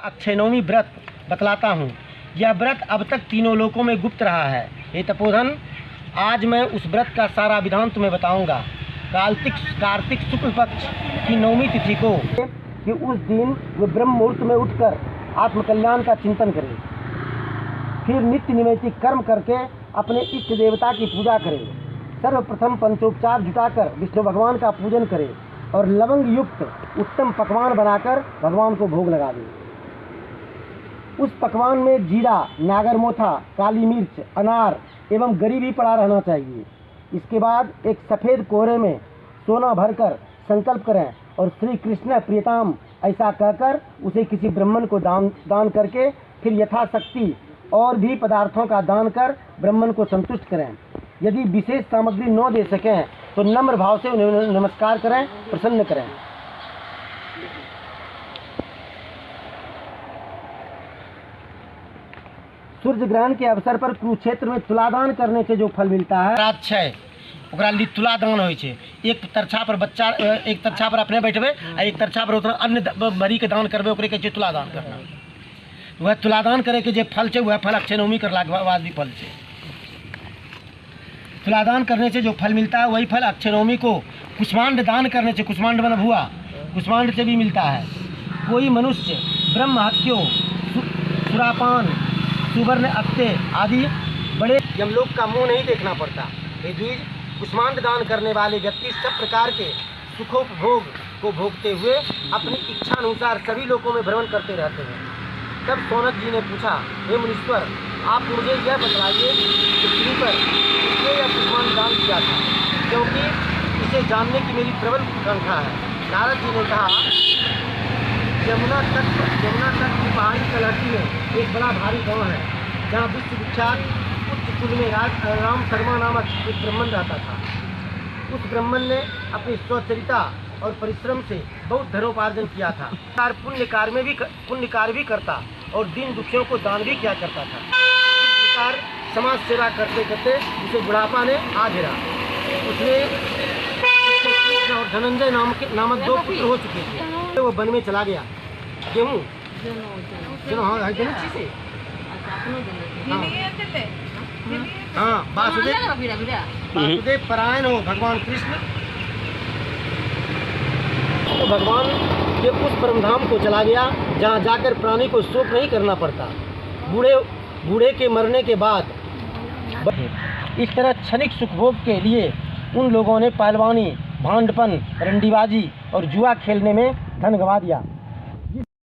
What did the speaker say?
अक्षय नवमी व्रत बतलाता हूँ। यह व्रत अब तक तीनों लोकों में गुप्त रहा है। हे तपोधन, आज मैं उस व्रत का सारा विधान तुम्हें बताऊंगा। कार्तिक शुक्ल पक्ष की नवमी तिथि को कि उस दिन वे ब्रह्म मुहूर्त में उठकर आत्मकल्याण का चिंतन करें, फिर नित्य नैमित्तिक कर्म करके अपने इष्ट देवता की पूजा करें। सर्वप्रथम पंचोपचार जुटाकर विष्णु भगवान का पूजन करें और लवंग युक्त उत्तम पकवान बनाकर भगवान को भोग लगा दें। उस पकवान में जीरा, नागरमोथा, काली मिर्च, अनार एवं गरी भी पड़ा रहना चाहिए। इसके बाद एक सफ़ेद कोहरे में सोना भरकर संकल्प करें और श्री कृष्ण प्रियताम ऐसा कहकर उसे किसी ब्राह्मण को दान करके फिर यथाशक्ति और भी पदार्थों का दान कर ब्राह्मण को संतुष्ट करें। यदि विशेष सामग्री न दे सकें तो नम्र भाव से उन्हें नमस्कार करें, प्रसन्न करें। सूर्य ग्रहण के अवसर पर कुरुक्षेत्र में तुलादान करने से जो फल मिलता है, राक्षय ओकरा लिए तुलादान होइ छै। एक तरछा पर बच्चा, एक तरछा पर अपने बैठबे आ एक तरछा पर अन्य भरी के दान करबे, ओकरे कहै छै तुलादान करना। वह तुलादान करे के जे फल छै वह फल अक्षय नवमी करला के बाद भी फल छै। तुलादान करने से जो फल मिलता है वही फल अक्षय नवमी को कुष्मांड दान करने से, कुष्मांड मतलब हुआ, कुष्मांड से भी मिलता है। कोई मनुष्य ब्रह्म हत्यो, सुरापान, सुवर्ण अत्ते आदि बड़े यमलोक का मुंह नहीं देखना पड़ता। हे द्विज, कुष्मांड दान करने वाले व्यक्ति सब प्रकार के सुखोपभोग को भोगते हुए अपनी इच्छा अनुसार सभी लोकों में भ्रमण करते रहते हैं। तब सौनक जी ने पूछा, हे मुनीश्वर, आप मुझे यह बतलाइए कि पृथ्वी पर इसने यह कुष्मांड दान किया था, क्योंकि इसे जानने की मेरी प्रबल आकांक्षा है। नारद जी ने कहा, यमुना तट की पहाड़ी तलहटी में एक बड़ा भारी गांव है, जहाँ विश्व विख्यात उच्च कुल में राम शर्मा नामक एक ब्राह्मण रहता था। उस ब्राह्मण ने अपनी स्वचरिता और परिश्रम से बहुत धनोपार्जन किया था। पुण्य कार्य भी करता और दीन दुखियों को दान भी किया करता था। इस प्रकार समाज सेवा करते करते उसे बुढ़ापा ने आ घेरा। उसने कृष्ण और धनंजय नामक दो पुत्र हो चुके थे। वो वन में चला गया। गेहूँ हाँ, वासुदेव परायण हो भगवान कृष्ण तो भगवान के उस परमधाम को चला गया जहाँ जाकर प्राणी को शोक नहीं करना पड़ता। बूढ़े के मरने के बाद इस तरह क्षणिक सुखभोग के लिए उन लोगों ने पहलवानी, भांडपन, रंडीबाजी और जुआ खेलने में धन गंवा दिया।